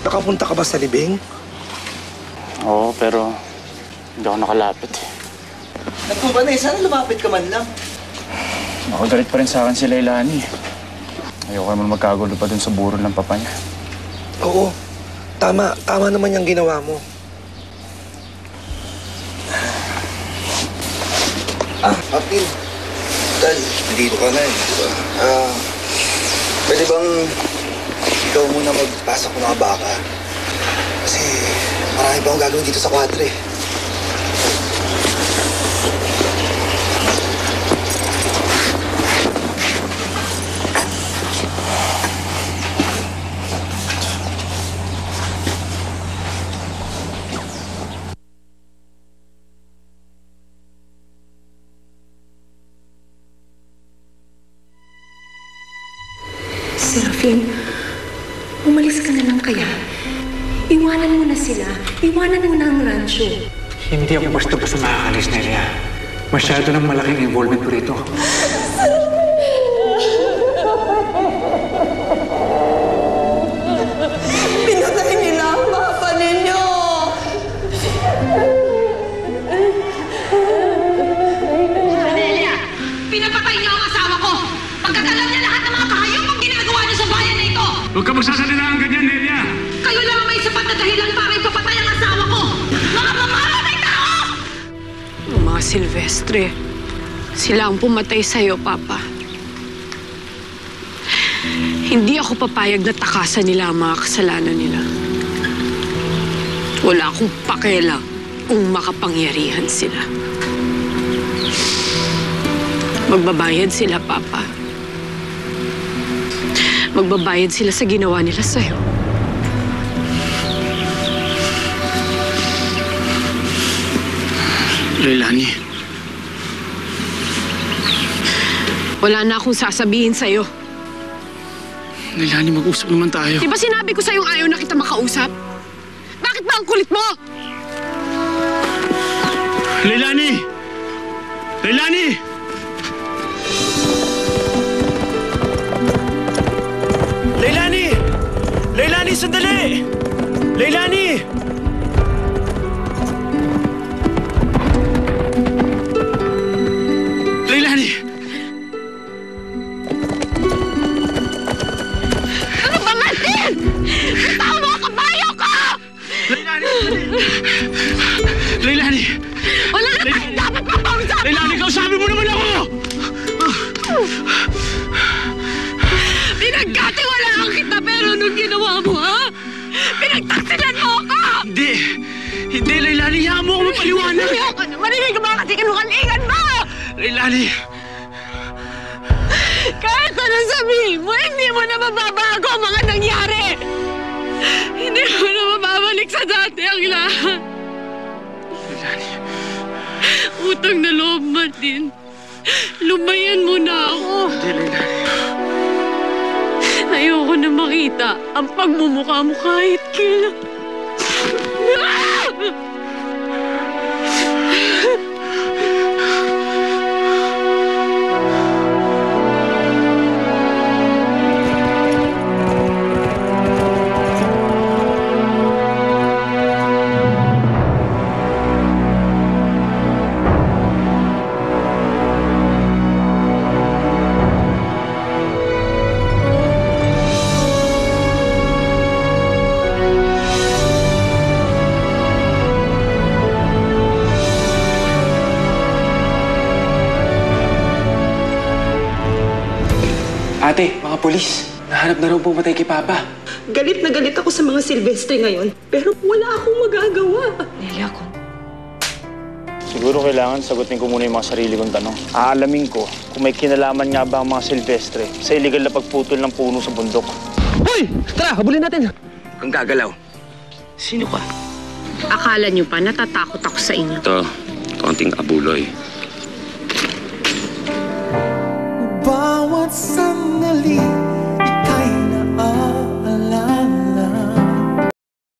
Nakapunta ka ba sa libing? Oo, pero hindi ako nakalapit eh. Nagkuba na eh. Sana lumapit ka man lang. Nakagalit pa rin sa akin si Leilani. Ayoko naman magkagulo pa dun sa burol ng papa niya. Oo. Tama. Tama naman yung ginawa mo. Apil. Dahil, nandito ka na eh, di ba? Pwede bang ikaw muna magpasok ng mga baka? Kasi marami pa akong gagawin dito sa kwadre. Serafin, umalis ka na lang kaya. Iwanan mo na sila. Iwanan mo na ang rancho. Hindi ako basta-basta makakalis, Nelia. Masyado ng malaking involvement ko rito. Pinatay nila ang papa ninyo! Nelia! Pinapatay niyo ang asawa ko! Pagkakalam niya lahat ng mga kahayop ang ginagawa niyo sa bayan na ito! Huwag ka magsasalita ang ganyan, Nelia! Kayo lang ang may sapat na dahilan para ipapatay ang asawa ko! Mga mamamatay tao! Ang mga Silvestre, sila ang pumatay sa'yo, Papa. Hindi ako papayag na takasan nila ang mga kasalanan nila. Wala akong pakialam kung makapangyarihan sila. Magbabayad sila, Papa. Magbabayad sila sa ginawa nila sa'yo. Leilani. Wala na akong sasabihin sa'yo. Leilani, mag-usap naman tayo. Di ba sinabi ko sa'yo ayaw na kita makausap? Bakit ba ang kulit mo? Leilani! Leilani! Leilani! Leilani, sandali! Leilani! Leilani! Ano ba, Martin? Bitaw mo ang kabayo ko! Leilani! Leilani! Wala na tayong dapat makausap! Leilani, kausapin mo naman ako! Pinagkatiwalaan kita pero anong ginawa mo, ha? Pinagtaksilan mo ako! Hindi! Hindi, Leilani! Hayaan mo ako mapaliwanag! Ayoko na! Marinig mo kasi kinukalingan mo! Leilani! Kahit anong sabihin mo, hindi mo na mababago ang mga nangyari! Hindi mo na mababalik sa dati ang lahat! Leilani! Utang na loob, Martin. Lumayan mo na ako. Hindi, Leilani. Ayoko na makita ang pagmumukha mo kahit kailan. Ate, mga polis. Nahanap na raw pumatay kay Papa. Galit na galit ako sa mga Silvestre ngayon, pero wala akong magagawa. Nelia, kung Siguro kailangan sagutin ko muna yung mga sarili kong tanong. Aalamin ko kung may kinalaman nga ba ang mga Silvestre sa illegal na pagputol ng puno sa bundok. Hoy! Tara, habulin natin! Ang gagalaw. Sino ka? akala niyo pa natatakot ako sa inyo. Ito, konting abuloy. Bawat sandali